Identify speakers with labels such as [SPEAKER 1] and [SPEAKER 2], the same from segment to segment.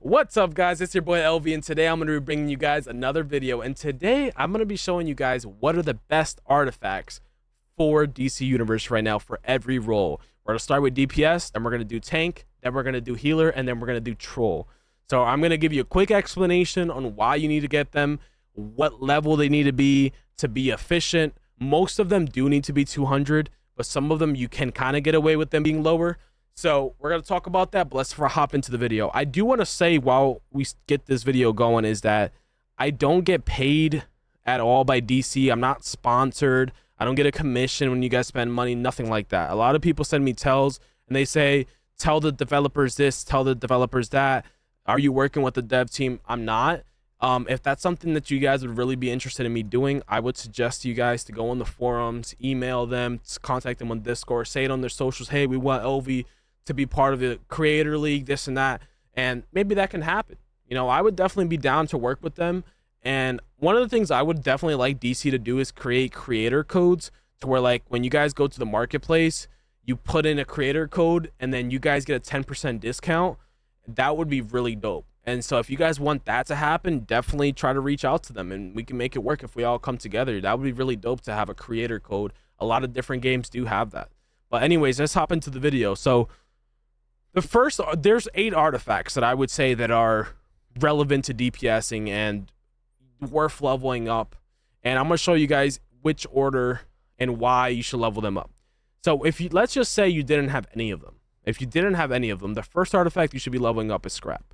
[SPEAKER 1] What's up, guys? It's your boy LV, and today I'm going to be bringing you guys another video. And today I'm going to be showing you guys what are the best artifacts for DC Universe right now for every role. We're going to start with DPS, then we're going to do tank, then we're going to do healer, and then we're going to do troll. So I'm going to give you a quick explanation on why you need to get them, what level they need to be efficient. Most of them do need to be 200, but some of them you can kind of get away with them being lower. So we're going to talk about that, but let's hop into the video. I do want to say while we get this video going is that I don't get paid at all by DC. I'm not sponsored. I don't get a commission when you guys spend money, nothing like that. A lot of people send me tells and they say, tell the developers this, tell the developers that. Are you working with the dev team? I'm not. If that's something that you guys would really be interested in me doing, I would suggest you guys to go on the forums, email them, contact them on Discord, say it on their socials. Hey, we want LV to be part of the creator league, this and that, and maybe that can happen. You know, I would definitely be down to work with them. And one of the things I would definitely like DC to do is create creator codes to where, like, when you guys go to the marketplace, you put in a creator code and then you guys get a 10% discount. That would be really dope. And so if you guys want that to happen, definitely try to reach out to them and we can make it work if we all come together. That would be really dope to have a creator code. A lot of different games do have that. But anyways, let's hop into the video. So there's 8 artifacts that I would say that are relevant to DPSing and worth leveling up. And I'm going to show you guys which order and why you should level them up. So let's just say you didn't have any of them. If you didn't have any of them, the first artifact you should be leveling up is scrap.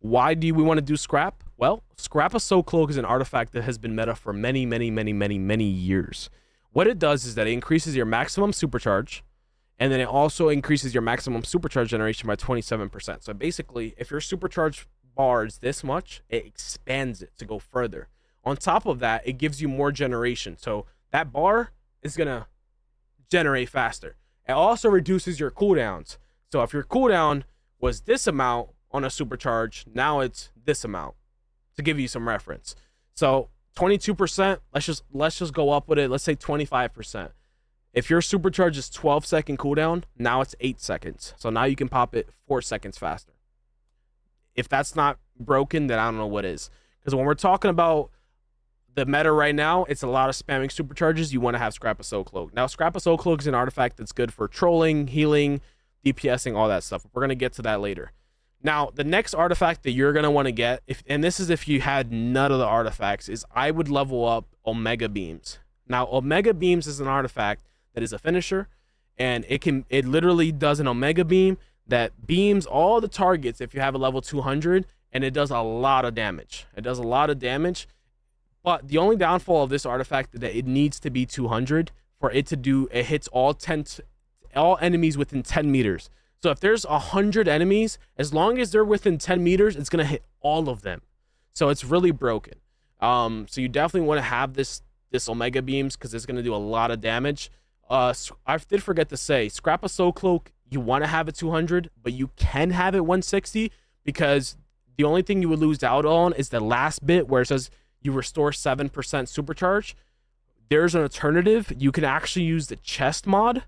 [SPEAKER 1] Why do we want to do scrap? Well, scrap of Soul Cloak is an artifact that has been meta for many years. What it does is that it increases your maximum supercharge, and then it also increases your maximum supercharge generation by 27%. So basically, if your supercharge bar is this much, it expands it to go further. On top of that, it gives you more generation. So that bar is going to generate faster. It also reduces your cooldowns. So if your cooldown was this amount on a supercharge, now it's this amount, to give you some reference. So 22%, let's just go up with it. Let's say 25%. If your supercharge is 12-second cooldown, now it's 8 seconds. So now you can pop it 4 seconds faster. If that's not broken, then I don't know what is. Because when we're talking about the meta right now, it's a lot of spamming supercharges. You want to have Scrap of Soul Cloak. Now, Scrap of Soul Cloak is an artifact that's good for trolling, healing, DPSing, all that stuff. We're going to get to that later. Now, the next artifact that you're going to want to get, and this is if you had none of the artifacts, is I would level up Omega Beams. Now, Omega Beams is an artifact that is a finisher, and it literally does an Omega Beam that beams all the targets if you have a level 200, and it does a lot of damage. It does a lot of damage, but the only downfall of this artifact is that it needs to be 200 for it to do. It hits all enemies within 10 meters. So if there's 100 enemies, as long as they're within 10 meters, it's gonna hit all of them. So it's really broken. So you definitely want to have this Omega Beams because it's gonna do a lot of damage. I did forget to say, Scrap of Soul Cloak, you want to have it 200, but you can have it 160 because the only thing you would lose out on is the last bit where it says you restore 7% supercharge. There's an alternative. You can actually use the chest mod.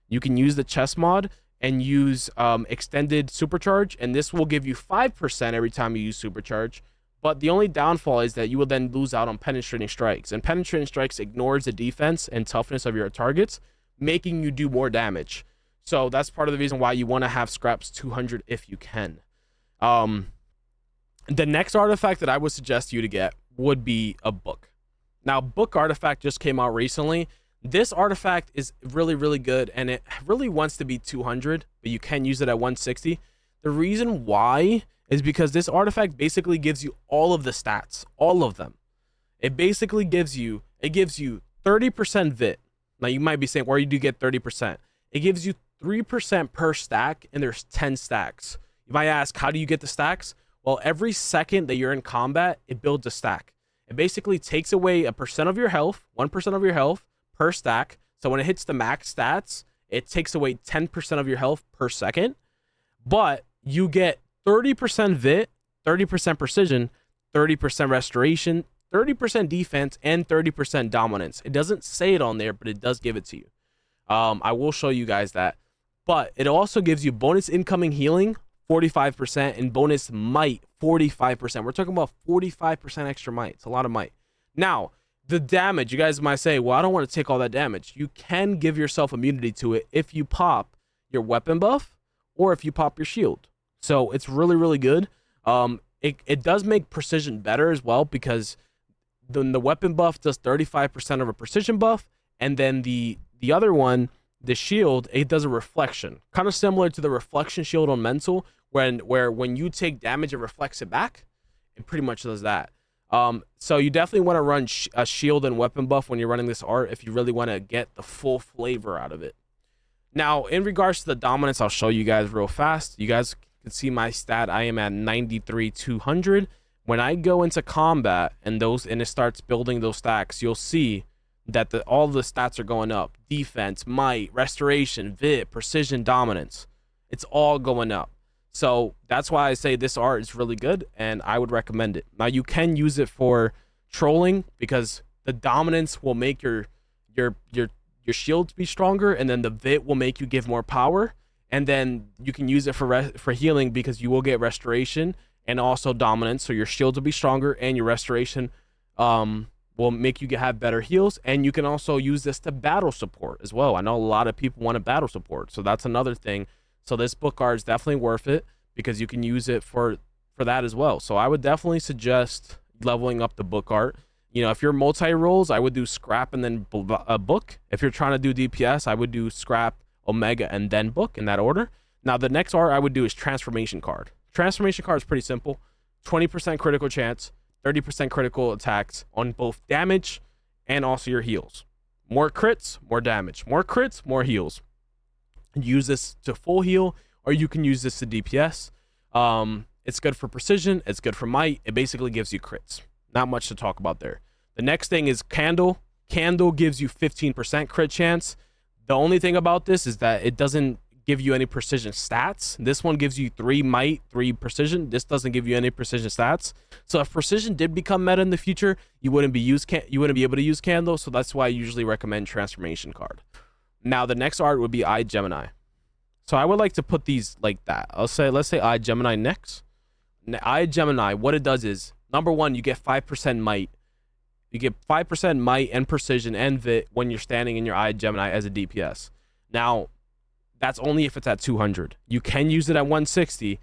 [SPEAKER 1] You can use the chest mod and use extended supercharge, and this will give you 5% every time you use supercharge. But the only downfall is that you will then lose out on penetrating strikes, and penetrating strikes ignores the defense and toughness of your targets, making you do more damage. So that's part of the reason why you want to have scraps 200 if you can. The next artifact that I would suggest you to get would be a book. Now, book artifact just came out recently. This artifact is really good, and it really wants to be 200, but you can use it at 160. The reason why is because this artifact basically gives you all of the stats, all of them. It basically gives you 30% vit. Now you might be saying, where do you get 30%? It gives you 3% per stack, and there's 10 stacks. You might ask, how do you get the stacks? Well, every second that you're in combat, it builds a stack. It basically takes away 1% of your health, 1% of your health per stack. So when it hits the max stats, it takes away 10% of your health per second. But you get 30% vit, 30% precision, 30% restoration, 30% defense, and 30% dominance. It doesn't say it on there, but it does give it to you. I will show you guys that. But it also gives you bonus incoming healing, 45%, and bonus might, 45%. We're talking about 45% extra might. It's a lot of might. Now, the damage, you guys might say, well, I don't want to take all that damage. You can give yourself immunity to it if you pop your weapon buff or if you pop your shield. So it's really, really good. It does make precision better as well, because the weapon buff does 35% of a precision buff, and then the other one, the shield, it does a reflection, kind of similar to the reflection shield on mental, where when you take damage, it reflects it back. It pretty much does that. So you definitely want to run a shield and weapon buff when you're running this art if you really want to get the full flavor out of it. Now, in regards to the dominance, I'll show you guys real fast. You guys can see my stat. I am at 93,200. When I go into combat and it starts building those stacks, you'll see that all the stats are going up. Defense, might, restoration, vit, precision, dominance. It's all going up. So that's why I say this art is really good, and I would recommend it. Now, you can use it for trolling, because the dominance will make your shield be stronger, and then the vit will make you give more power, and then you can use it for healing, because you will get restoration and also dominance, so your shields will be stronger, and your restoration will make you have better heals. And you can also use this to battle support as well. I know a lot of people want to battle support, so that's another thing. So this book art is definitely worth it, because you can use it for that as well. So I would definitely suggest leveling up the book art. You know, if you're multi-roles, I would do scrap and then a book. If you're trying to do DPS, I would do scrap, omega, and then book, in that order. Now, the next art I would do is transformation card. Transformation card is pretty simple. 20% critical chance, 30% critical attacks on both damage and also your heals. More crits, more damage. More crits, more heals. Use this to full heal, or you can use this to DPS. It's good for precision. It's good for might. It basically gives you crits. Not much to talk about there. The next thing is candle. Candle gives you 15% crit chance. The only thing about this is that it doesn't give you any precision stats. This one gives you 3 might, 3 precision. This doesn't give you any precision stats. So if precision did become meta in the future, you wouldn't be able to use candle. So that's why I usually recommend transformation card. Now, the next art would be Eye Gemini. So I would like to put these like that. Let's say Eye Gemini next. Eye Gemini, what it does is, number one, you get 5% might. You get 5% might and precision and vit when you're standing in your Eye Gemini as a DPS. Now, that's only if it's at 200. You can use it at 160,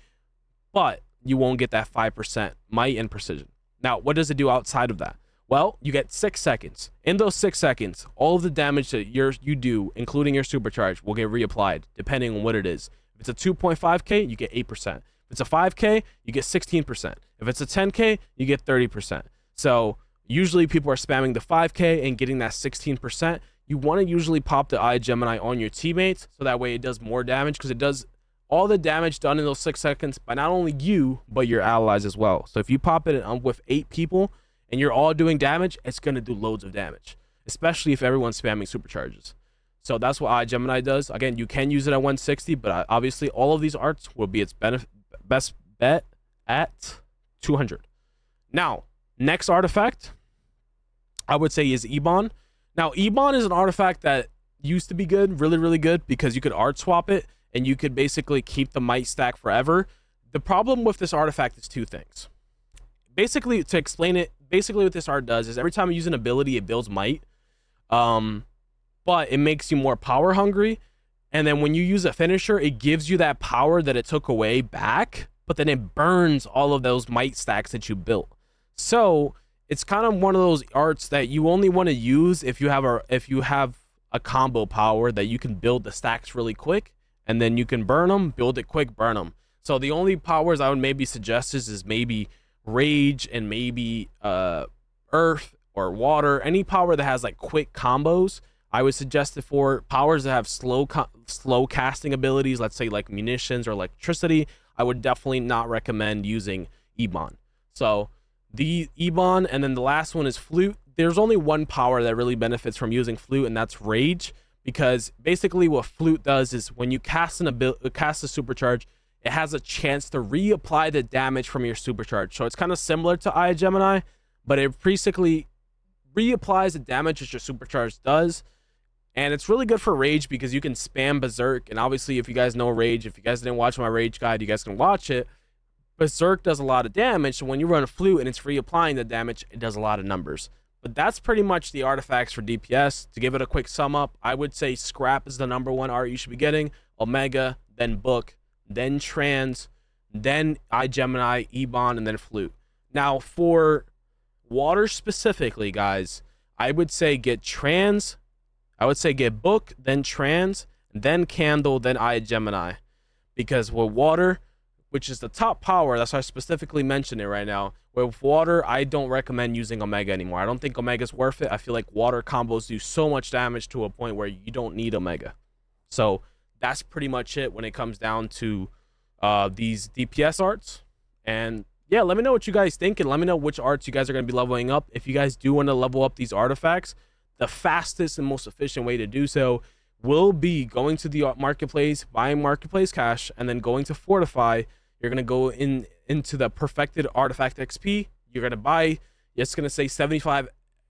[SPEAKER 1] but you won't get that 5% might and precision. Now, what does it do outside of that? Well, you get 6 seconds. In those 6 seconds, all of the damage that you do, including your supercharge, will get reapplied, depending on what it is. If it's a 2.5k, you get 8%. If it's a 5k, you get 16%. If it's a 10k, you get 30%. So usually people are spamming the 5k and getting that 16%. You want to usually pop the Eye Gemini on your teammates, so that way it does more damage, because it does all the damage done in those 6 seconds by not only you, but your allies as well. So if you pop it with 8 people, and you're all doing damage, it's going to do loads of damage, especially if everyone's spamming supercharges. So that's what Eye Gemini does. Again, you can use it at 160, but obviously all of these arts will be its best bet at 200. Now, next artifact, I would say, is Ebon. Now, Ebon is an artifact that used to be good, really, really good, because you could art swap it, and you could basically keep the might stack forever. The problem with this artifact is 2 things. Basically, to explain it, basically what this art does is every time you use an ability, it builds might, but it makes you more power hungry. And then when you use a finisher, it gives you that power that it took away back, but then it burns all of those might stacks that you built. So it's kind of one of those arts that you only want to use if you have a combo power that you can build the stacks really quick, and then you can burn them, build it quick, burn them. So the only powers I would maybe suggest is maybe Rage and maybe Earth or Water. Any power that has like quick combos, I would suggest it for. Powers that have slow casting abilities, let's say like munitions or electricity, I would definitely not recommend using Ebon. So the Ebon, and then the last one is Flute. There's only one power that really benefits from using Flute, and that's Rage, because basically what Flute does is when you cast a supercharge, it has a chance to reapply the damage from your supercharge. So it's kind of similar to Eye Gemini, but it basically reapplies the damage that your supercharge does. And it's really good for Rage because you can spam Berserk. And obviously, if you guys know Rage, if you guys didn't watch my Rage guide, you guys can watch it. Berserk does a lot of damage, so when you run a flute and it's reapplying the damage, it does a lot of numbers. But that's pretty much the artifacts for DPS. To give it a quick sum up, I would say Scrap is the #1 art you should be getting, Omega, then Book, then Trans, then iGemini, Ebon, and then Flute. Now, for Water specifically, guys, I would say get Trans, I would say get Book, then Trans, then Candle, then iGemini. Because with Water, which is the top power, that's why I specifically mention it right now. With Water, I don't recommend using Omega anymore. I don't think Omega's worth it. I feel like Water combos do so much damage to a point where you don't need Omega. So that's pretty much it when it comes down to these DPS arts. And yeah, let me know what you guys think, and let me know which arts you guys are going to be leveling up. If you guys do want to level up these artifacts, the fastest and most efficient way to do so will be going to the marketplace, buying marketplace cash, and then going to Fortify. You're going to go into the perfected artifact XP. You're going to buy, it's going to say 75k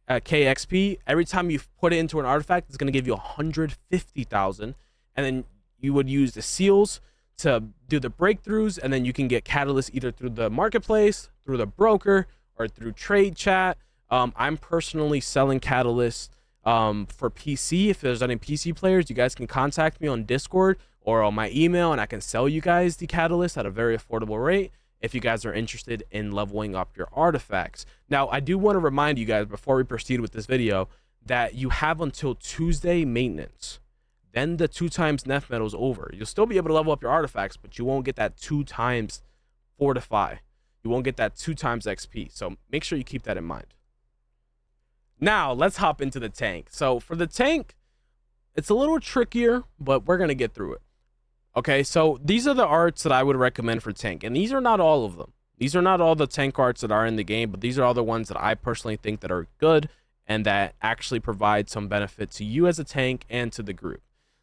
[SPEAKER 1] XP. Every time you put it into an artifact, it's going to give you 150,000. And then you would use the seals to do the breakthroughs, and then you can get catalyst either through the marketplace, through the broker, or through trade chat. I'm personally selling catalyst for PC. If there's any PC players, you guys can contact me on Discord or on my email, and I can sell you guys the catalyst at a very affordable rate if you guys are interested in leveling up your artifacts. Now, I do want to remind you guys before we proceed with this video that you have until Tuesday maintenance. Then the 2x Nth Metal is over. You'll still be able to level up your artifacts, but you won't get that 2x Fortify. You won't get that 2x XP. So make sure you keep that in mind. Now, let's hop into the tank. So for the tank, it's a little trickier, but we're going to get through it. Okay, so these are the arts that I would recommend for tank, and these are not all of them. These are not all the tank arts that are in the game, but these are all the ones that I personally think that are good and that actually provide some benefit to you as a tank and to the group.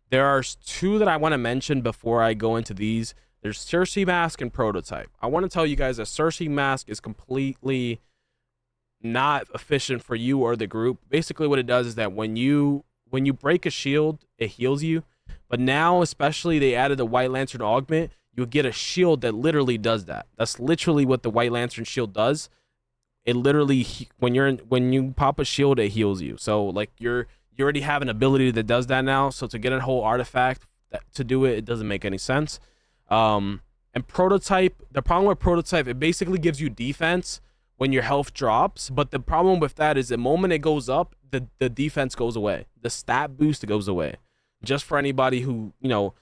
[SPEAKER 1] There are two that I want to mention before I go into these. There's Circe Mask and Prototype. I want to tell you guys that Circe Mask is completely not efficient for you or the group. Basically what it does is that when you break a shield, it heals you. But now, especially, they added the White Lantern augment. You'll get a shield that literally does that. That's literally what the White Lantern shield does. It literally, when you pop a shield, it heals you. So like you already have an ability that does that now. So to get a whole artifact to do it, it doesn't make any sense. And Prototype, the problem with Prototype, it basically gives you defense when your health drops. But the problem with that is the moment it goes up, the defense goes away. The stat boost goes away. Just for anybody who, you know,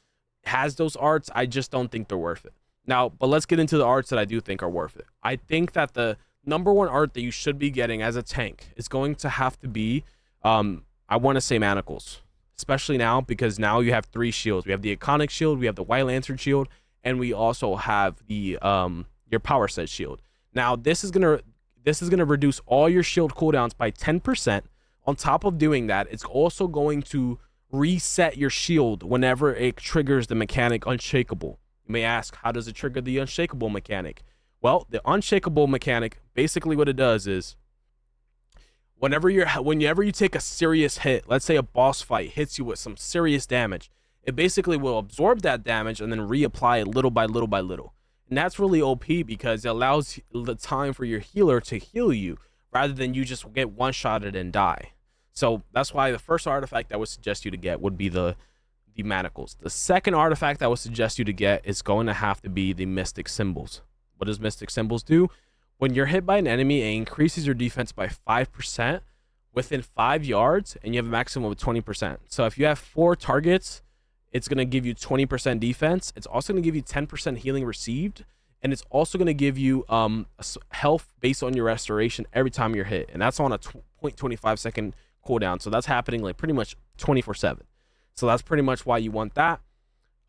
[SPEAKER 1] has those arts, I just don't think they're worth it. Now, but let's get into the arts that I do think are worth it. I think that the #1 art that you should be getting as a tank is going to have to be, I want to say Manacles. Especially now, because now you have 3 shields. We have the Iconic shield, we have the White Lantern shield, and we also have the your Power Set shield. Now, this is gonna reduce all your shield cooldowns by 10%. On top of doing that, it's also going to reset your shield whenever it triggers the mechanic Unshakable. You may ask, how does it trigger the Unshakable mechanic? Well, the Unshakable mechanic, basically what it does is whenever you take a serious hit, let's say a boss fight hits you with some serious damage, it basically will absorb that damage and then reapply it little by little by little. And that's really OP because it allows the time for your healer to heal you rather than you just get one-shotted and die. So that's why the first artifact I would suggest you to get would be the Manacles. The second artifact I would suggest you to get is going to have to be the Mystic Symbols. What does Mystic Symbols do? When you're hit by an enemy, it increases your defense by 5% within 5 yards, and you have a maximum of 20%. So if you have 4 targets, it's going to give you 20% defense. It's also going to give you 10% healing received, and it's also going to give you health based on your restoration every time you're hit, and that's on a 0.25 second cooldown. So that's happening like pretty much 24/7. So that's pretty much why you want that.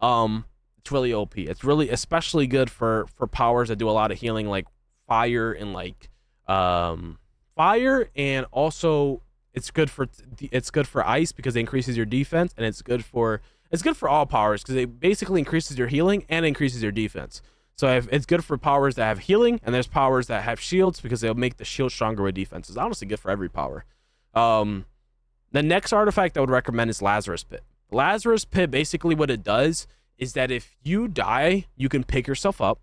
[SPEAKER 1] It's really OP. It's really especially good for powers that do a lot of healing, like fire and like fire, and also it's good for ice because it increases your defense, and it's good for all powers because it basically increases your healing and increases your defense. So if it's good for powers that have healing, and there's powers that have shields because they'll make the shield stronger with defense. It's honestly good for every power. The next artifact I would recommend is Lazarus Pit. Lazarus Pit, basically what it does is that if you die, you can pick yourself up.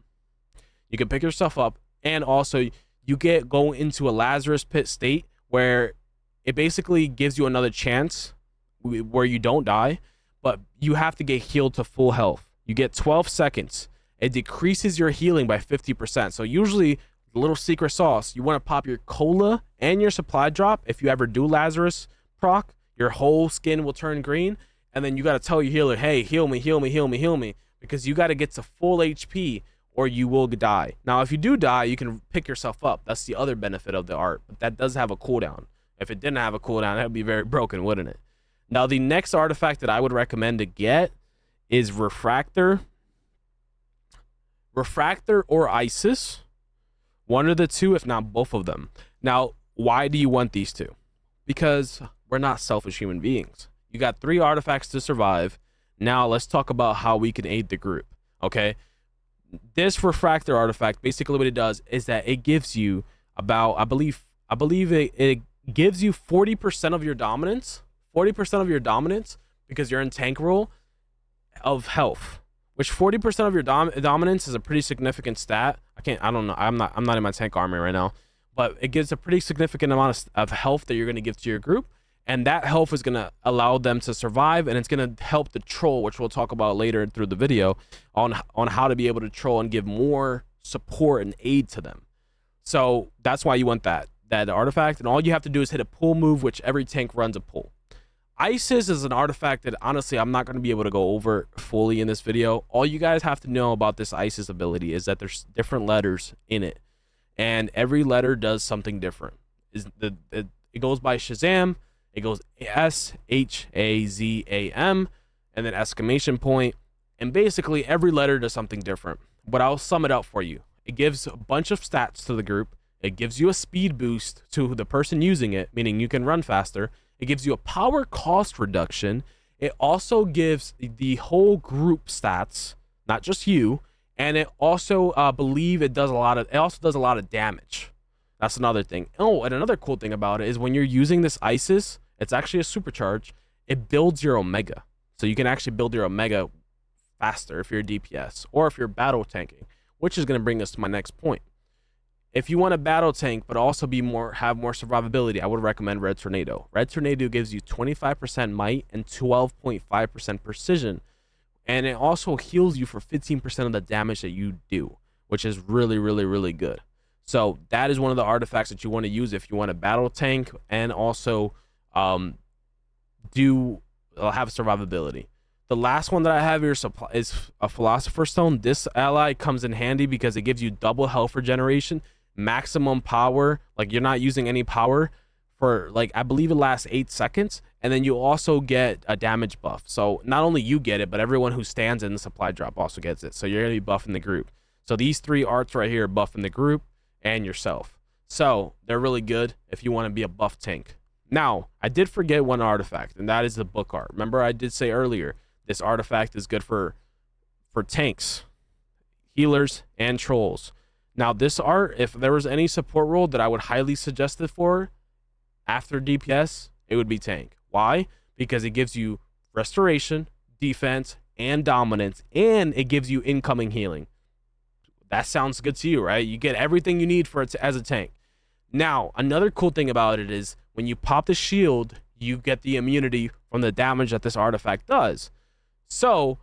[SPEAKER 1] You can pick yourself up, and also you go into a Lazarus pit state where it basically gives you another chance where you don't die, but you have to get healed to full health. You get 12 seconds. It decreases your healing by 50%. So usually, the little secret sauce, you want to pop your cola and your supply drop. If you ever do Lazarus proc, your whole skin will turn green, and then you got to tell your healer, hey, heal me, heal me, heal me, heal me, because you got to get to full HP or you will die. Now, if you do die, you can pick yourself up. That's the other benefit of the art, but that does have a cooldown. If it didn't have a cooldown, that would be very broken, wouldn't it? Now, the next artifact that I would recommend to get is Refractor. Refractor or Isis. One of the two, if not both of them. Now, why do you want these two? Because we're not selfish human beings. You got 3 artifacts to survive. Now, let's talk about how we can aid the group, okay? This Refractor artifact, basically what it does is that it gives you about, I believe it gives you 40% of your dominance. 40% of your dominance, because you're in tank role, of health. Which 40% of your dominance is a pretty significant stat. I don't know. I'm not in my tank army right now, but it gives a pretty significant amount of health that you're going to give to your group, and that health is going to allow them to survive, and it's going to help the troll, which we'll talk about later through the video, on how to be able to troll and give more support and aid to them. So that's why you want that artifact, and all you have to do is hit a pull move, which every tank runs a pull. Isis is an artifact that honestly I'm not going to be able to go over fully in this video. All you guys have to know about this Isis ability is that there's different letters in it, and every letter does something different. It goes by Shazam. It goes SHAZAM and then exclamation point, and basically every letter does something different. But I'll sum it up for you. It gives a bunch of stats to the group. It gives you a speed boost to the person using it, meaning you can run faster. It gives you a power cost reduction. It also gives the whole group stats, not just you. And it also believe it also does a lot of damage. That's another thing. Oh, and another cool thing about it is when you're using this Isis, it's actually a supercharge. It builds your Omega. So you can actually build your Omega faster if you're a DPS or if you're battle tanking, which is going to bring us to my next point. If you want a battle tank, but also have more survivability, I would recommend Red Tornado. Red Tornado gives you 25% might and 12.5% precision. And it also heals you for 15% of the damage that you do, which is really, really, really good. So that is one of the artifacts that you want to use if you want a battle tank and also have survivability. The last one that I have here is a Philosopher's Stone. This ally comes in handy because it gives you double health regeneration, maximum power, like you're not using any power for, like, I believe it lasts 8 seconds, and then you also get a damage buff. So not only you get it, but everyone who stands in the supply drop also gets it. So you're going to be buffing the group. So these 3 arts right here are buffing the group and yourself. So they're really good if you want to be a buff tank. Now, I did forget one artifact, and that is the book art. Remember, I did say earlier, this artifact is good for tanks, healers, and trolls. Now, this art, if there was any support role that I would highly suggest it for after DPS, it would be tank. Why? Because it gives you restoration, defense, and dominance, and it gives you incoming healing. That sounds good to you, right? You get everything you need for it as a tank. Now, another cool thing about it is when you pop the shield, you get the immunity from the damage that this artifact does. So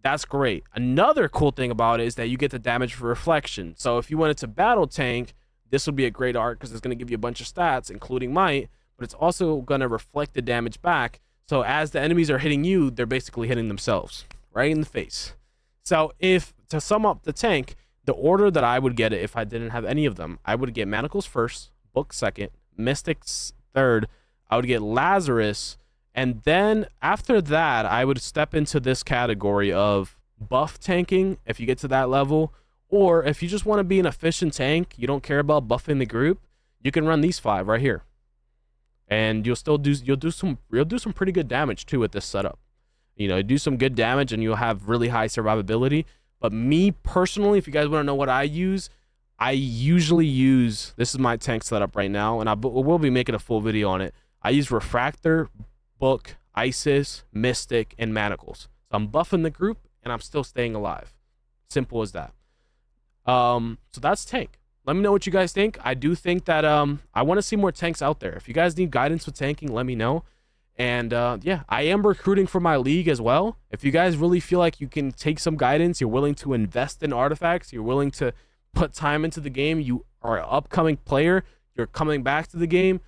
[SPEAKER 1] that's great. Another cool thing about it is that you get the damage for reflection. So if you wanted to battle tank, this would be a great art because it's going to give you a bunch of stats, including might, but it's also going to reflect the damage back. So as the enemies are hitting you, they're basically hitting themselves right in the face. So to sum up the tank, the order that I would get it if I didn't have any of them, I would get Manacles first, Book second, Mystics third, I would get Lazarus, and then after that, I would step into this category of buff tanking if you get to that level, or if you just want to be an efficient tank, you don't care about buffing the group, you can run these 5 right here, and you'll do some pretty good damage too with this setup. You know, do some good damage, and you'll have really high survivability. But me personally, if you guys want to know what I usually use, this is my tank setup right now, and I will be making a full video on it. I use Refractor, Book, Isis, Mystic, and Manacles. So I'm buffing the group, and I'm still staying alive. Simple as that. So that's tank. Let me know what you guys think. I do think that I want to see more tanks out there. If you guys need guidance with tanking, let me know. And yeah, I am recruiting for my league as well. If you guys really feel like you can take some guidance, you're willing to invest in artifacts, you're willing to put time into the game, you are an upcoming player, you're coming back to the game,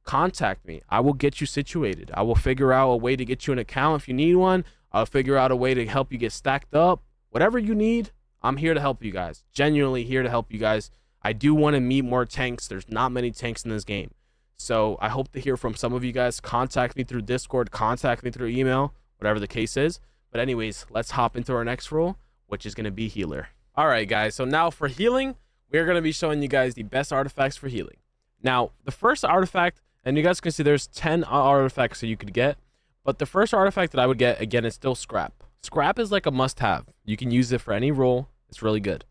[SPEAKER 1] contact me. I will get you situated. I will figure out a way to get you an account if you need one. I'll figure out a way to help you get stacked up. Whatever you need, I'm here to help you guys. Genuinely here to help you guys. I do want to meet more tanks. There's not many tanks in this game. So I hope to hear from some of you guys. Contact me through Discord, contact me through email, whatever the case is. But anyways, let's hop into our next role, which is going to be healer. All right, guys. So now for healing, we're going to be showing you guys the best artifacts for healing. Now, the first artifact, and you guys can see there's 10 artifacts that you could get. But the first artifact that I would get, again, is still scrap. Scrap is like a must-have. You can use it for any role. It's really good.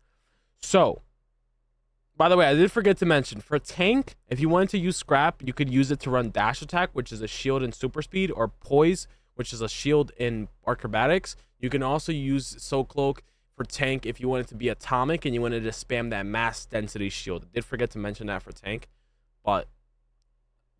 [SPEAKER 1] So, by the way, I did forget to mention, for tank, if you wanted to use scrap, you could use it to run dash attack, which is a shield in super speed, or poise, which is a shield in acrobatics. You can also use soul cloak for tank if you wanted to be atomic and you wanted to spam that mass density shield. I did forget to mention that for tank, but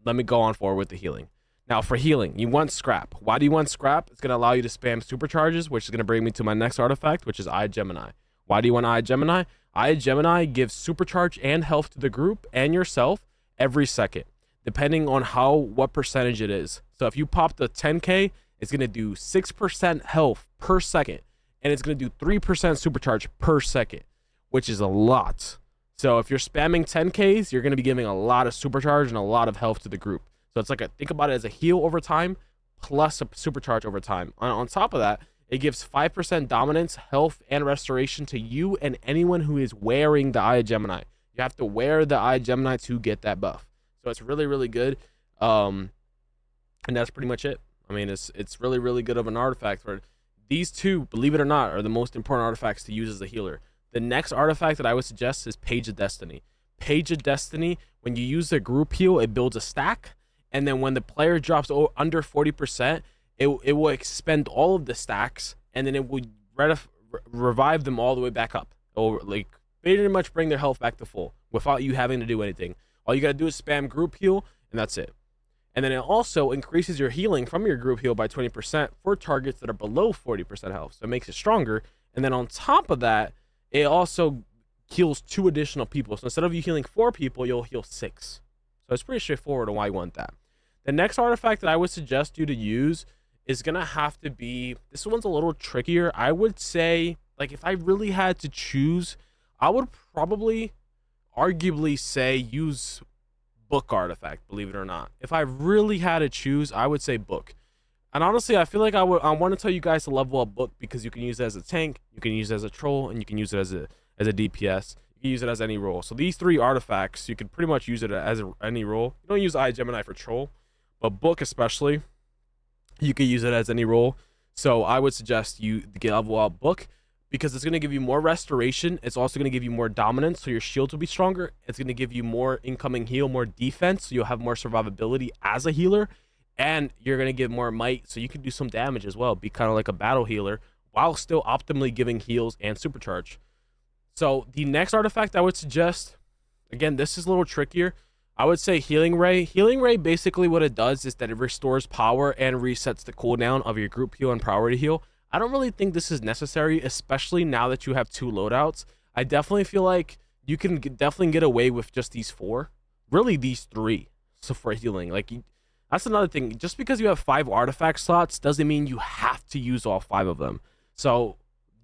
[SPEAKER 1] let me go on forward with the healing. Now for healing, you want scrap. Why do you want scrap? It's going to allow you to spam supercharges, which is going to bring me to my next artifact, which is Eye Gemini. Why do you want Eye Gemini? Eye Gemini gives supercharge and health to the group and yourself every second, depending on what percentage it is. So if you pop the 10k, it's going to do 6% health per second, and it's going to do 3% supercharge per second, which is a lot. So if you're spamming 10ks, you're going to be giving a lot of supercharge and a lot of health to the group. So it's like think about it as a heal over time plus a supercharge over time. On top of that, it gives 5% dominance, health, and restoration to you and anyone who is wearing the Eye of Gemini. You have to wear the Eye of Gemini to get that buff. So it's really, really good. And that's pretty much it. I mean, it's really, really good of an artifact. For these two, believe it or not, are the most important artifacts to use as a healer. The next artifact that I would suggest is Page of Destiny. Page of Destiny, when you use the group heal, it builds a stack. And then when the player drops under 40%, it will expend all of the stacks, and then it will revive them all the way back up. Or like pretty much bring their health back to full without you having to do anything. All you gotta do is spam group heal, and that's it. And then it also increases your healing from your group heal by 20% for targets that are below 40% health. So it makes it stronger. And then on top of that, it also heals 2 additional people. So instead of you healing 4 people, you'll heal 6. So it's pretty straightforward on why you want that. The next artifact that I would suggest you to use is gonna have to be, this one's a little trickier. I would say, like, if I really had to choose, I would probably arguably say use book artifact, believe it or not. If I really had to choose, I would say book. And honestly, I feel like I want to tell you guys to level up book because you can use it as a tank, you can use it as a troll, and you can use it as a DPS. You can use it as any role. So these 3 artifacts, you can pretty much use it as any role. You don't use Eye Gemini for troll, but book especially, you can use it as any role. So I would suggest you get level up book because it's going to give you more restoration. It's also going to give you more dominance, so your shields will be stronger. It's going to give you more incoming heal, more defense, so you'll have more survivability as a healer. And you're going to get more might, so you can do some damage as well. Be kind of like a battle healer while still optimally giving heals and supercharge. So the next artifact I would suggest, again, this is a little trickier. I would say Healing Ray. Healing Ray, basically what it does is that it restores power and resets the cooldown of your group heal and priority heal. I don't really think this is necessary, especially now that you have 2 loadouts. I definitely feel like you can definitely get away with just these 4. Really, these 3. So for healing, like, that's another thing. Just because you have 5 artifact slots doesn't mean you have to use all 5 of them. So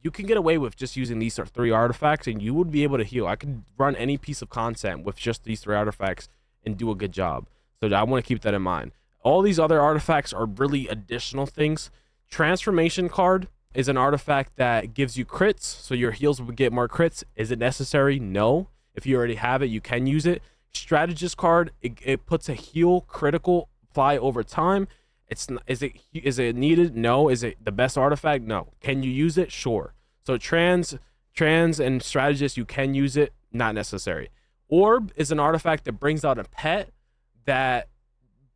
[SPEAKER 1] you can get away with just using these 3 artifacts, and you would be able to heal. I could run any piece of content with just these 3 artifacts and do a good job. So I want to keep that in mind. All these other artifacts are really additional things. Transformation card is an artifact that gives you crits, so your heals will get more crits. Is it necessary? No. If you already have it, you can use it. Strategist card, it puts a heal critical apply over time. Is it needed? No. Is it the best artifact? No. Can you use it? Sure. So trans and strategist, you can use it. Not necessary. Orb is an artifact that brings out a pet that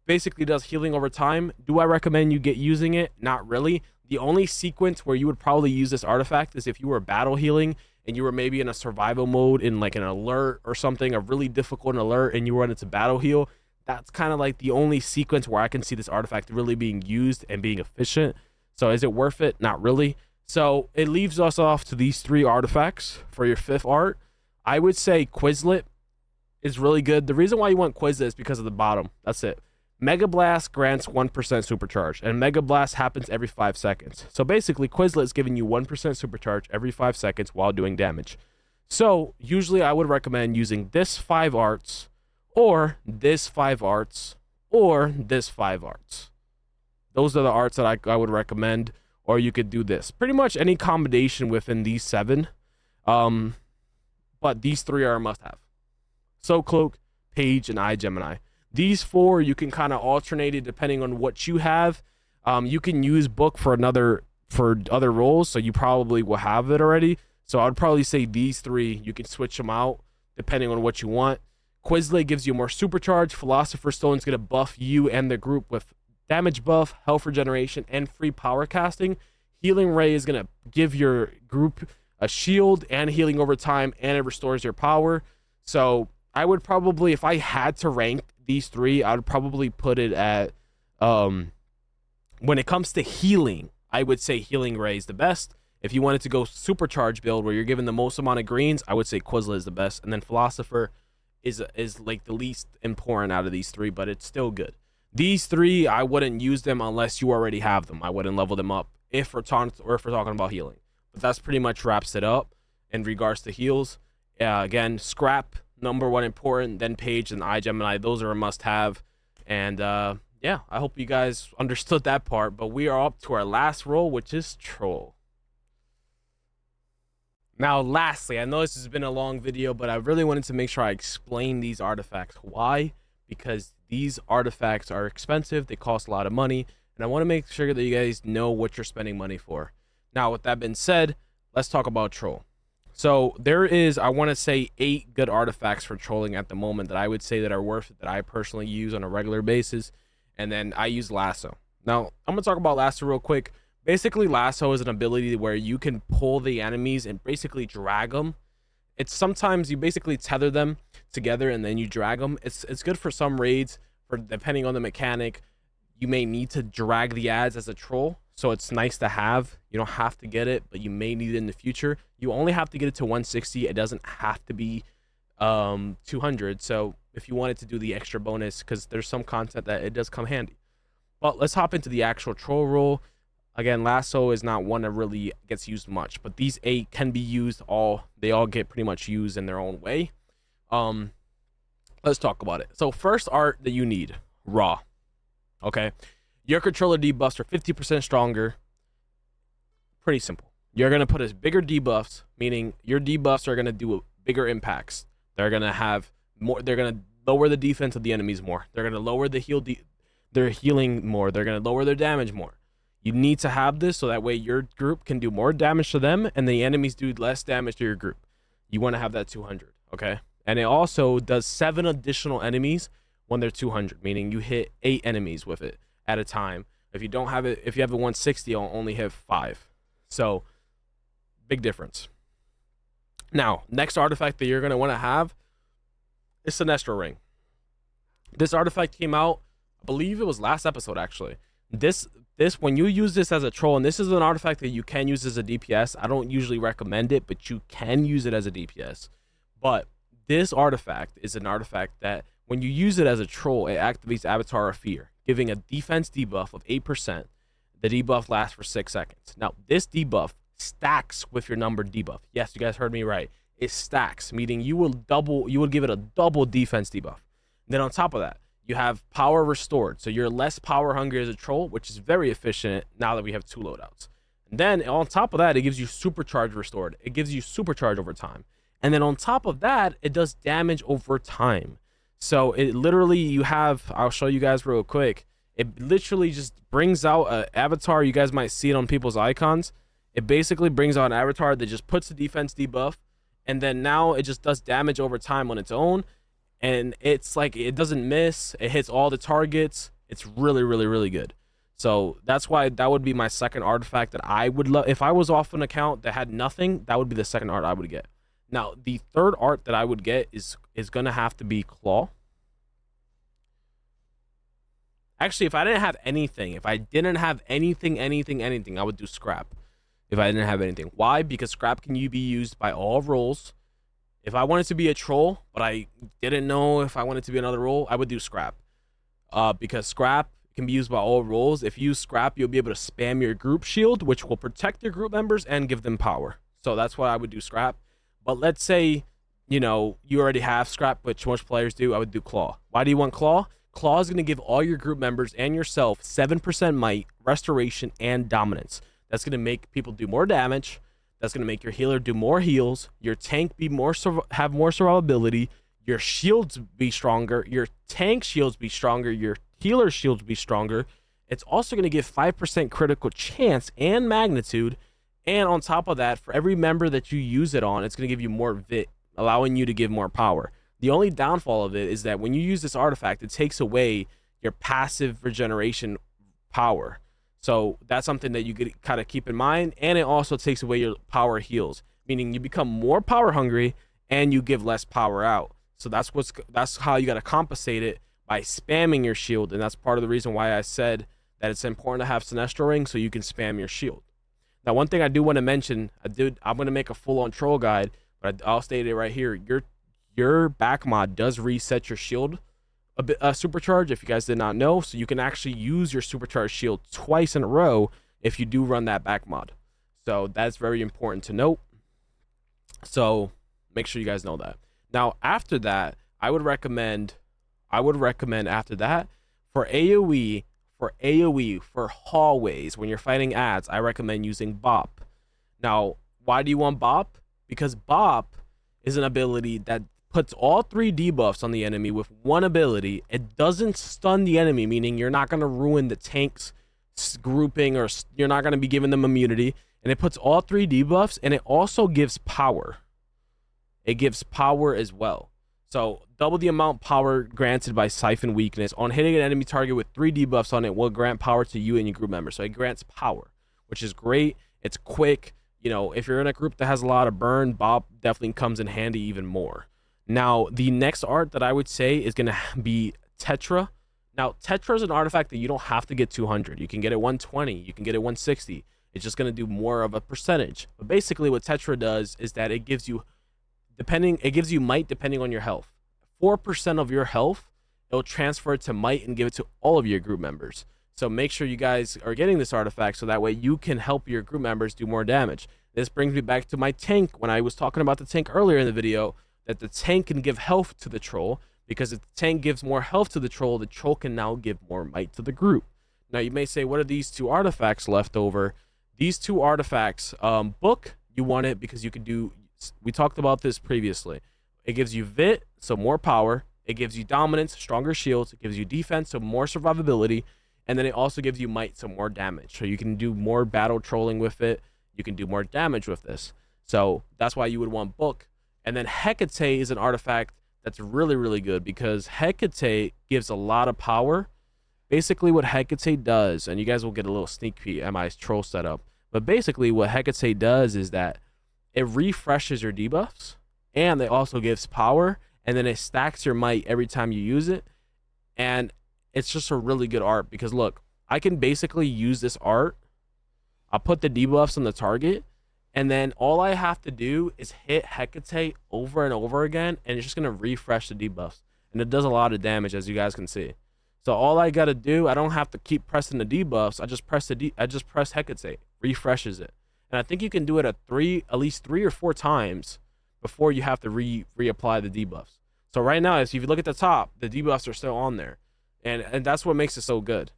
[SPEAKER 1] basically does healing over time. Do I recommend you get using it? Not really. The only sequence where you would probably use this artifact is if you were battle healing and you were maybe in a survival mode in like an alert or something, a really difficult alert, and you run into battle heal, that's kind of like the only sequence where I can see this artifact really being used and being efficient. So is it worth it? Not really. So it leaves us off to these 3 artifacts for your 5th art. I would say Quizlet is really good. The reason why you want Quizlet is because of the bottom. That's it. Mega Blast grants 1% supercharge, and Mega Blast happens every 5 seconds. So basically, Quizlet is giving you 1% supercharge every 5 seconds while doing damage. So usually I would recommend using this 5 arts, or this 5 arts, or this 5 arts. Those are the arts that I would recommend, or you could do this. Pretty much any combination within these 7, but these 3 are a must-have. So Cloak, Page, and Eye Gemini. These 4 you can kind of alternate it depending on what you have. You can use Book for other roles, so you probably will have it already. So I would probably say these 3 you can switch them out depending on what you want. Quizlet gives you more supercharge. Philosopher's Stone is going to buff you and the group with damage buff, health regeneration, and free power casting. Healing Ray is going to give your group a shield and healing over time, and it restores your power. So I would probably, if I had to rank these 3, I would probably put it at, when it comes to healing, I would say Healing Ray is the best. If you wanted to go supercharge build where you're given the most amount of greens, I would say Quizlet is the best. And then Philosopher is like the least important out of these 3, but it's still good. These 3, I wouldn't use them unless you already have them. I wouldn't level them up if we're talking about healing. But that's pretty much wraps it up in regards to heals. Again, Scrap, number 1 important, then Page and Eye Gemini. Those are a must-have. And yeah, I hope you guys understood that part. But we are up to our last role, which is Troll. Now, lastly, I know this has been a long video, but I really wanted to make sure I explain these artifacts. Why? Because these artifacts are expensive, they cost a lot of money, and I want to make sure that you guys know what you're spending money for. Now, with that being said, let's talk about Troll. So there is, I want to say, 8 good artifacts for trolling at the moment that I would say that are worth it, that I personally use on a regular basis, and then I use Lasso. Now, I'm going to talk about Lasso real quick. Basically, Lasso is an ability where you can pull the enemies and basically drag them. It's sometimes you basically tether them together and then you drag them. It's good for some raids, for depending on the mechanic. You may need to drag the ads as a troll, so it's nice to have. You don't have to get it, but you may need it in the future. You only have to get it to 160. It doesn't have to be 200. So if you wanted to do the extra bonus, because there's some content that it does come handy. But let's hop into the actual troll role. Again, Lasso is not one that really gets used much, but these 8 can be used. They all get pretty much used in their own way. Let's talk about it. So first art that you need, Raw. Okay, your controller debuffs are 50% stronger. Pretty simple. You're gonna put as bigger debuffs, meaning your debuffs are gonna do bigger impacts. They're gonna have more. They're gonna lower the defense of the enemies more. They're gonna lower the their healing more. They're gonna lower their damage more. You need to have this so that way your group can do more damage to them and the enemies do less damage to your group. You want to have that 200, okay? And it also does 7 additional enemies when they're 200, meaning you hit 8 enemies with it at a time. If you don't have it, if you have a 160, you'll only hit 5. So, big difference. Now, next artifact that you're going to want to have is Sinestro Ring. This artifact came out, I believe it was last episode actually. This when you use this as a troll, and this is an artifact that you can use as a DPS. I don't usually recommend it, but you can use it as a DPS. But this artifact is an artifact that when you use it as a troll, it activates Avatar of Fear, giving a defense debuff of 8%. The debuff lasts for 6 seconds. Now, this debuff stacks with your numbered debuff. Yes, you guys heard me right. It stacks, meaning you will give it a double defense debuff. And then on top of that, you have power restored, so you're less power hungry as a troll, which is very efficient now that we have 2 loadouts. And then on top of that, it gives you supercharge restored. It gives you supercharge over time. And then on top of that, it does damage over time. So it literally, you have, I'll show you guys real quick. It literally just brings out an avatar. You guys might see it on people's icons. It basically brings out an avatar that just puts the defense debuff, and then now it just does damage over time on its own. And it's like, it doesn't miss. It hits all the targets. It's really, really, really good. So that's why that would be my second artifact that I would love. If I was off an account that had nothing, that would be the second art I would get. Now, the third art that I would get is going to have to be Claw. Actually, if I didn't have anything, I would do Scrap. If I didn't have anything. Why? Because Scrap can be used by all roles. If I wanted to be a troll, but I didn't know if I wanted to be another role, I would do Scrap. Because Scrap can be used by all roles. If you use Scrap, you'll be able to spam your group shield, which will protect your group members and give them power. So that's why I would do Scrap. But let's say, you know, you already have Scrap, which most players do. I would do Claw. Why do you want Claw? Claw is going to give all your group members and yourself 7% might, restoration, and dominance. That's going to make people do more damage. That's going to make your healer do more heals. Your tank be have more survivability. Your shields be stronger. Your tank shields be stronger. Your healer shields be stronger. It's also going to give 5% critical chance and magnitude. And on top of that, for every member that you use it on, it's going to give you more vit, allowing you to give more power. The only downfall of it is that when you use this artifact, it takes away your passive regeneration power. So that's something that you could kind of keep in mind. And it also takes away your power heals, meaning you become more power hungry and you give less power out. So that's how you got to compensate it, by spamming your shield. And that's part of the reason why I said that it's important to have Sinestro Ring, so you can spam your shield. Now, one thing I do want to mention, I'm going to make a full-on troll guide, but I'll state it right here. Your back mod does reset your shield a bit, supercharge, if you guys did not know. So you can actually use your supercharged shield twice in a row if you do run that back mod. So that's very important to note. So make sure you guys know that. Now, after that, I would recommend after that, for AoE, for hallways, when you're fighting ads, I recommend using Bop. Now, why do you want Bop? Because Bop is an ability that puts all 3 debuffs on the enemy with one ability. It doesn't stun the enemy, meaning you're not going to ruin the tank's grouping, or you're not going to be giving them immunity. And it puts all 3 debuffs, and it also gives power. It gives power as well. So double the amount power granted by Siphon Weakness. On hitting an enemy target with 3 debuffs on it will grant power to you and your group members. So it grants power, which is great. It's quick. You know, if you're in a group that has a lot of burn, Bob definitely comes in handy even more. Now, the next art that I would say is going to be Tetra. Now, Tetra is an artifact that you don't have to get 200. You can get it 120. You can get it 160. It's just going to do more of a percentage. But basically what Tetra does is that it gives you might depending on your health. 4% of your health, it'll transfer it to might and give it to all of your group members. So make sure you guys are getting this artifact, so that way you can help your group members do more damage. This brings me back to my tank. When I was talking about the tank earlier in the video, that the tank can give health to the troll, because if the tank gives more health to the troll can now give more might to the group. Now you may say, what are these 2 artifacts left over? These 2 artifacts, Book, you want it because you could do, we talked about this previously. It gives you Vit, so more power. It gives you Dominance, stronger shields. It gives you Defense, so more survivability. And then it also gives you Might, so more damage. So you can do more battle trolling with it. You can do more damage with this. So that's why you would want Book. And then Hecate is an artifact that's really, really good, because Hecate gives a lot of power. Basically what Hecate does, and you guys will get a little sneak peek at my troll setup, but basically what Hecate does is that it refreshes your debuffs, and it also gives power, and then it stacks your might every time you use it. And it's just a really good art, because look, I can basically use this art. I'll put the debuffs on the target, and then all I have to do is hit Hecate over and over again, and it's just going to refresh the debuffs. And it does a lot of damage, as you guys can see. So all I got to do, I don't have to keep pressing the debuffs. I just press Hecate, refreshes it. And I think you can do it at least 3 or 4 times before you have to reapply the debuffs. So right now, if you look at the top, the debuffs are still on there. And that's what makes it so good.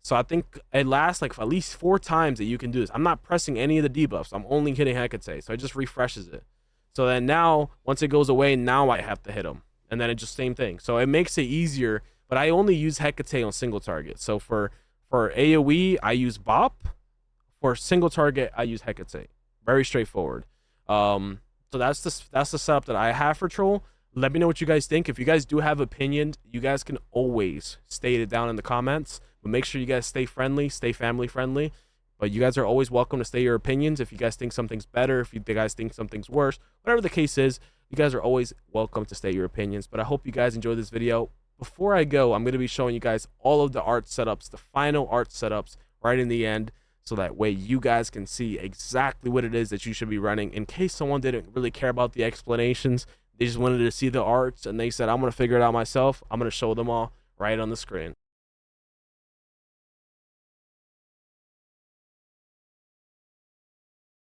[SPEAKER 1] So I think it lasts like at least 4 times that you can do this. I'm not pressing any of the debuffs. I'm only hitting Hecate. So it just refreshes it. So then now, once it goes away, now I have to hit them. And then it just same thing. So it makes it easier. But I only use Hecate on single target. So for AoE, I use Bop. For single target, I use Hecate. Very straightforward. So that's the setup that I have for troll. Let me know what you guys think. If you guys do have opinions, you guys can always state it down in the comments, but make sure you guys stay friendly, stay family friendly. But you guys are always welcome to state your opinions. If you guys think something's better, if you guys think something's worse, whatever the case is, you guys are always welcome to state your opinions. But I hope you guys enjoyed this video. Before I go, I'm going to be showing you guys all of the art setups, the final art setups right in the end, so that way you guys can see exactly what it is that you should be running. In case someone didn't really care about the explanations, they just wanted to see the arts and they said, I'm going to figure it out myself, I'm going to show them all right on the screen.